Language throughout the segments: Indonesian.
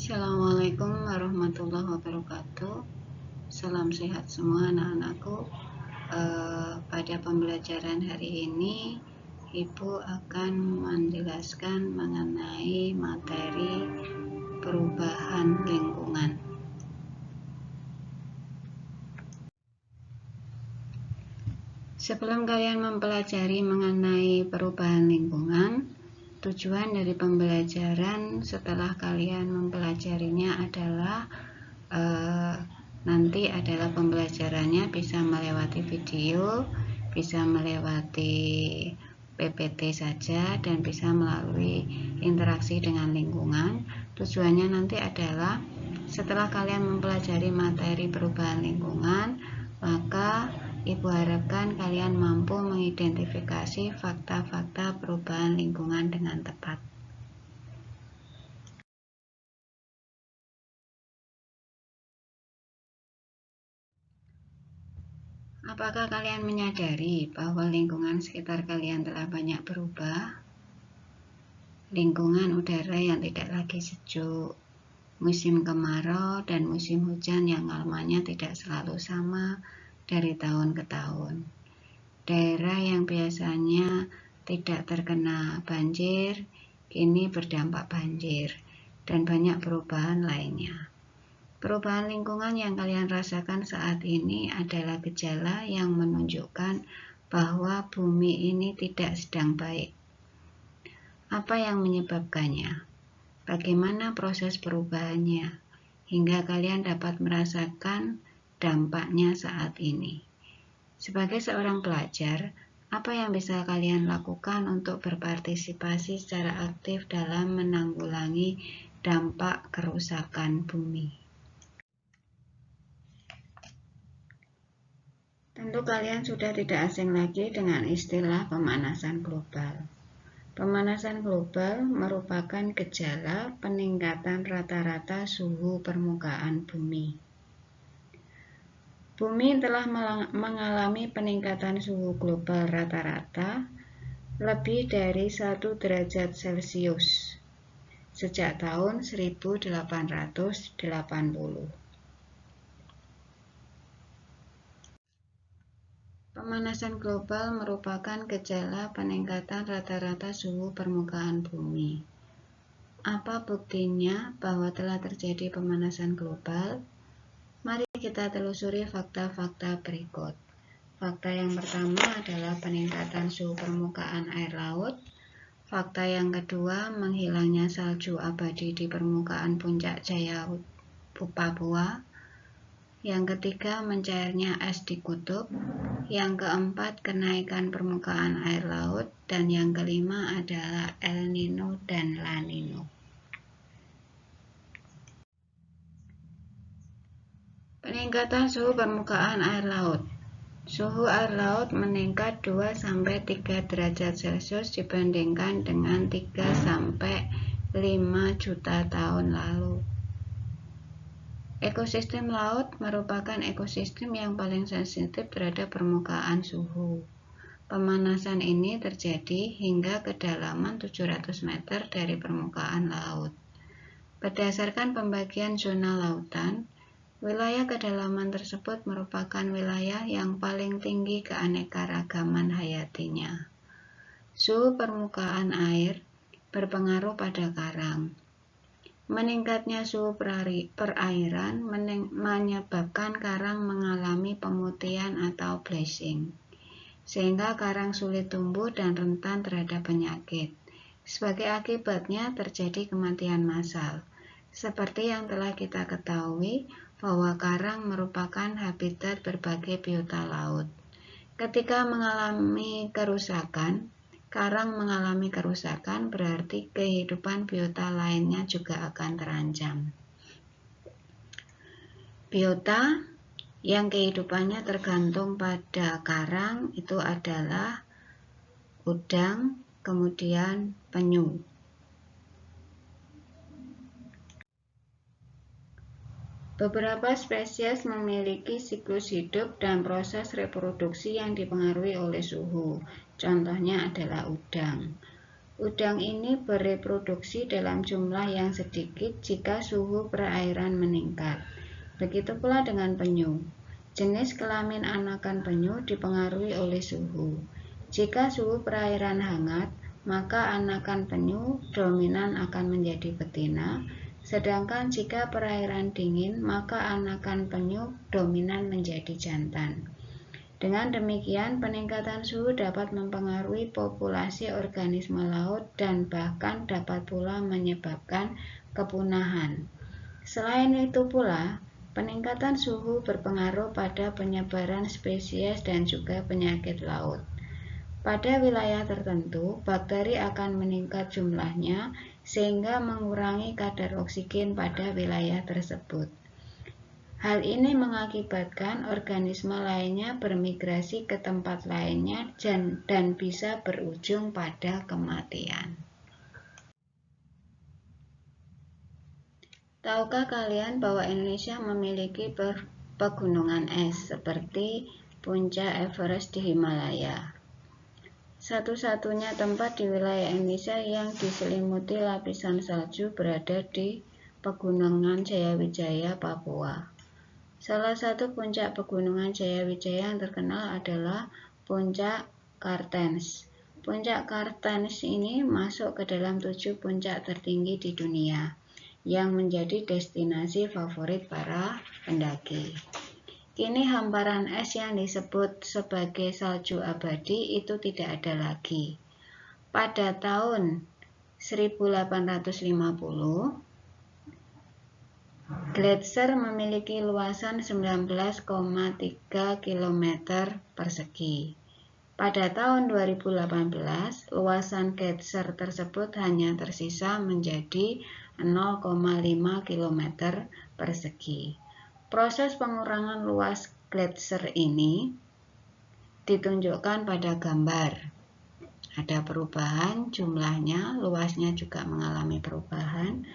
Assalamualaikum warahmatullahi wabarakatuh. Salam sehat semua anak-anakku. Pada pembelajaran hari ini, Ibu akan menjelaskan mengenai materi perubahan lingkungan. Sebelum kalian mempelajari mengenai perubahan lingkungan, tujuan dari pembelajaran setelah kalian mempelajarinya adalah nanti adalah pembelajarannya bisa melewati video, bisa melewati PPT saja, dan bisa melalui interaksi dengan lingkungan. Tujuannya nanti adalah setelah kalian mempelajari materi perubahan lingkungan, maka Ibu harapkan kalian mampu mengidentifikasi fakta-fakta perubahan lingkungan dengan tepat. Apakah kalian menyadari bahwa lingkungan sekitar kalian telah banyak berubah? Lingkungan udara yang tidak lagi sejuk, musim kemarau dan musim hujan yang lamanya tidak selalu sama dari tahun ke tahun. Daerah yang biasanya tidak terkena banjir, kini berdampak banjir, dan banyak perubahan lainnya. Perubahan lingkungan yang kalian rasakan saat ini adalah gejala yang menunjukkan bahwa bumi ini tidak sedang baik. Apa yang menyebabkannya? Bagaimana proses perubahannya? Hingga kalian dapat merasakan dampaknya saat ini. Sebagai seorang pelajar, apa yang bisa kalian lakukan untuk berpartisipasi secara aktif dalam menanggulangi dampak kerusakan bumi? Tentu kalian sudah tidak asing lagi dengan istilah pemanasan global. Pemanasan global merupakan gejala peningkatan rata-rata suhu permukaan bumi. Bumi telah mengalami peningkatan suhu global rata-rata lebih dari 1 derajat Celcius sejak tahun 1880. Pemanasan global merupakan gejala peningkatan rata-rata suhu permukaan bumi. Apa buktinya bahwa telah terjadi pemanasan global? Mari kita telusuri fakta-fakta berikut. Fakta yang pertama adalah peningkatan suhu permukaan air laut. Fakta yang kedua, menghilangnya salju abadi di permukaan puncak Jaya Papua. Yang ketiga, mencairnya es di kutub. Yang keempat, kenaikan permukaan air laut. Dan yang kelima adalah El Nino dan La Nino. Peningkatan suhu permukaan air laut. Suhu air laut meningkat 2-3 derajat Celcius dibandingkan dengan 3-5 juta tahun lalu. Ekosistem laut merupakan ekosistem yang paling sensitif terhadap permukaan suhu. Pemanasan ini terjadi hingga kedalaman 700 meter dari permukaan laut. Berdasarkan pembagian zona lautan, wilayah kedalaman tersebut merupakan wilayah yang paling tinggi keanekaragaman hayatinya. Suhu permukaan air berpengaruh pada karang. Meningkatnya suhu perairan menyebabkan karang mengalami pemutihan atau bleaching, sehingga karang sulit tumbuh dan rentan terhadap penyakit. Sebagai akibatnya terjadi kematian massal. Seperti yang telah kita ketahui bahwa karang merupakan habitat berbagai biota laut. Ketika karang mengalami kerusakan, berarti kehidupan biota lainnya juga akan terancam. Biota yang kehidupannya tergantung pada karang itu adalah udang, kemudian penyu. Beberapa spesies memiliki siklus hidup dan proses reproduksi yang dipengaruhi oleh suhu. Contohnya adalah udang. Udang ini bereproduksi dalam jumlah yang sedikit jika suhu perairan meningkat. Begitu pula dengan penyu. Jenis kelamin anakan penyu dipengaruhi oleh suhu. Jika suhu perairan hangat, maka anakan penyu dominan akan menjadi betina, sedangkan jika perairan dingin, maka anakan penyu dominan menjadi jantan. Dengan demikian, peningkatan suhu dapat mempengaruhi populasi organisme laut dan bahkan dapat pula menyebabkan kepunahan. Selain itu pula, peningkatan suhu berpengaruh pada penyebaran spesies dan juga penyakit laut. Pada wilayah tertentu, bakteri akan meningkat jumlahnya sehingga mengurangi kadar oksigen pada wilayah tersebut. Hal ini mengakibatkan organisme lainnya bermigrasi ke tempat lainnya dan bisa berujung pada kematian. Tahukah kalian bahwa Indonesia memiliki pegunungan es seperti puncak Everest di Himalaya? Satu-satunya tempat di wilayah Indonesia yang diselimuti lapisan salju berada di Pegunungan Jayawijaya, Papua. Salah satu puncak Pegunungan Jayawijaya yang terkenal adalah Puncak Kartens. Puncak Kartens ini masuk ke dalam 7 puncak tertinggi di dunia, yang menjadi destinasi favorit para pendaki. Kini hamparan es yang disebut sebagai salju abadi itu tidak ada lagi. Pada tahun 1850, gletser memiliki luasan 19,3 km persegi. Pada tahun 2018, luasan gletser tersebut hanya tersisa menjadi 0,5 km persegi. Proses pengurangan luas gletser ini ditunjukkan pada gambar. Ada perubahan jumlahnya, luasnya juga mengalami perubahan.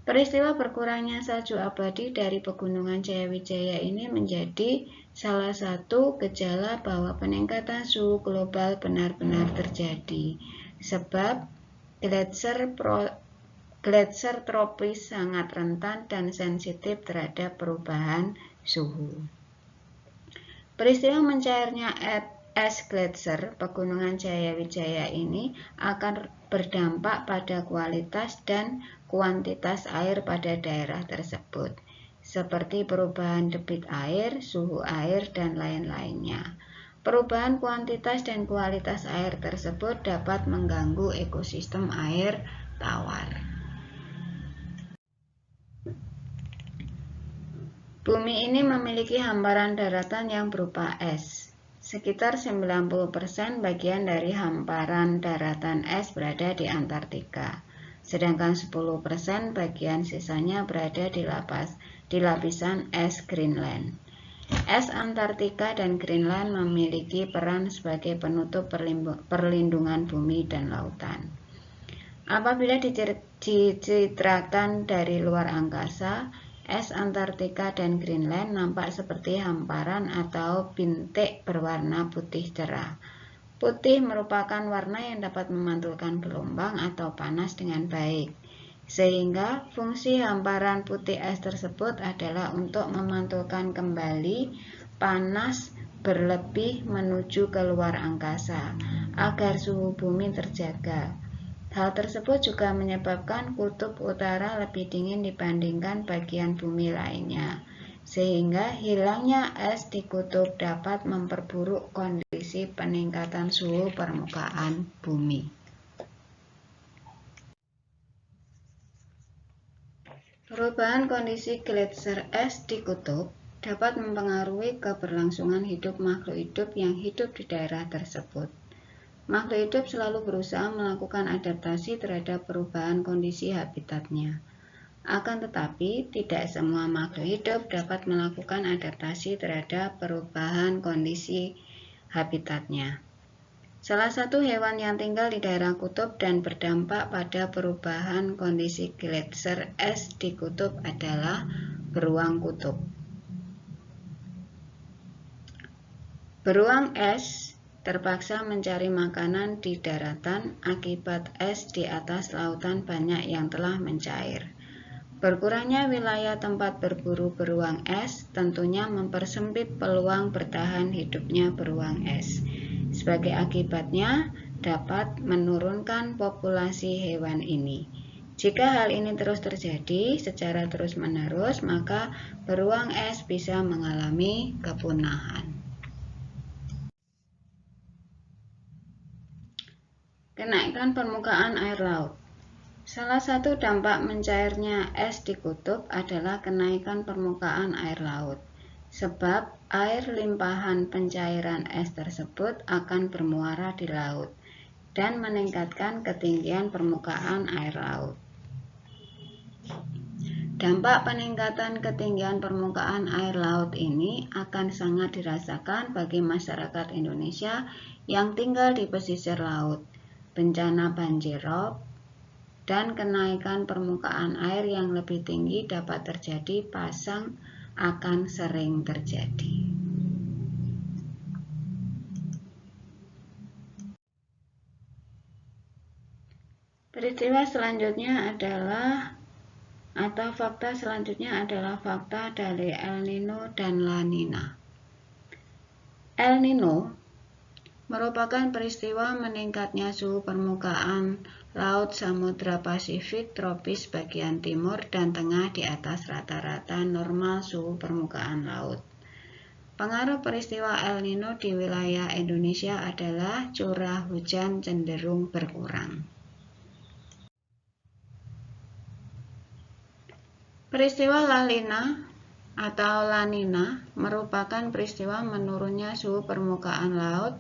Peristiwa berkurangnya salju abadi dari Pegunungan Jayawijaya ini menjadi salah satu gejala bahwa peningkatan suhu global benar-benar terjadi, sebab gletser tropis sangat rentan dan sensitif terhadap perubahan suhu. Peristiwa mencairnya es gletser Pegunungan Jayawijaya ini akan berdampak pada kualitas dan kuantitas air pada daerah tersebut, seperti perubahan debit air, suhu air, dan lain-lainnya. Perubahan kuantitas dan kualitas air tersebut dapat mengganggu ekosistem air tawar. Bumi ini memiliki hamparan daratan yang berupa es. Sekitar 90% bagian dari hamparan daratan es berada di Antartika, sedangkan 10% bagian sisanya berada di lapisan es Greenland. Es Antartika dan Greenland memiliki peran sebagai penutup perlindungan bumi dan lautan. Apabila dicitrakan dari luar angkasa, es Antartika dan Greenland nampak seperti hamparan atau bintik berwarna putih cerah. Putih merupakan warna yang dapat memantulkan gelombang atau panas dengan baik, sehingga fungsi hamparan putih es tersebut adalah untuk memantulkan kembali panas berlebih menuju ke luar angkasa, agar suhu bumi terjaga. Hal tersebut juga menyebabkan kutub utara lebih dingin dibandingkan bagian bumi lainnya, sehingga hilangnya es di kutub dapat memperburuk kondisi peningkatan suhu permukaan bumi. Perubahan kondisi gletser es di kutub dapat mempengaruhi keberlangsungan hidup makhluk hidup yang hidup di daerah tersebut. Makhluk hidup selalu berusaha melakukan adaptasi terhadap perubahan kondisi habitatnya. Akan tetapi, tidak semua makhluk hidup dapat melakukan adaptasi terhadap perubahan kondisi habitatnya. Salah satu hewan yang tinggal di daerah kutub dan berdampak pada perubahan kondisi gletser es di kutub adalah beruang kutub. Beruang es terpaksa mencari makanan di daratan akibat es di atas lautan banyak yang telah mencair. Berkurangnya wilayah tempat berburu beruang es tentunya mempersempit peluang bertahan hidupnya beruang es. Sebagai akibatnya, dapat menurunkan populasi hewan ini. Jika hal ini terus terjadi secara terus-menerus, maka beruang es bisa mengalami kepunahan. Kenaikan permukaan air laut. Salah satu dampak mencairnya es di kutub adalah kenaikan permukaan air laut, sebab air limpahan pencairan es tersebut akan bermuara di laut dan meningkatkan ketinggian permukaan air laut. Dampak peningkatan ketinggian permukaan air laut ini akan sangat dirasakan bagi masyarakat Indonesia yang tinggal di pesisir laut. Bencana banjir rob dan kenaikan permukaan air yang lebih tinggi dapat terjadi, pasang akan sering terjadi. Peristiwa selanjutnya adalah fakta selanjutnya adalah fakta dari El Nino dan La Nina. El Nino merupakan peristiwa meningkatnya suhu permukaan laut Samudra Pasifik tropis bagian timur dan tengah di atas rata-rata normal suhu permukaan laut. Pengaruh peristiwa El Nino di wilayah Indonesia adalah curah hujan cenderung berkurang. Peristiwa La Nina atau La Nina merupakan peristiwa menurunnya suhu permukaan laut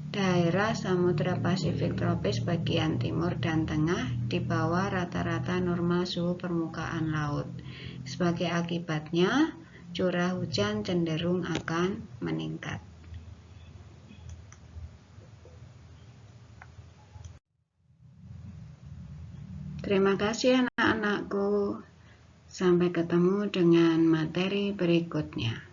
daerah Samudra Pasifik tropis bagian timur dan tengah di bawah rata-rata normal suhu permukaan laut. Sebagai akibatnya, curah hujan cenderung akan meningkat. Terima kasih anak-anakku. Sampai ketemu dengan materi berikutnya.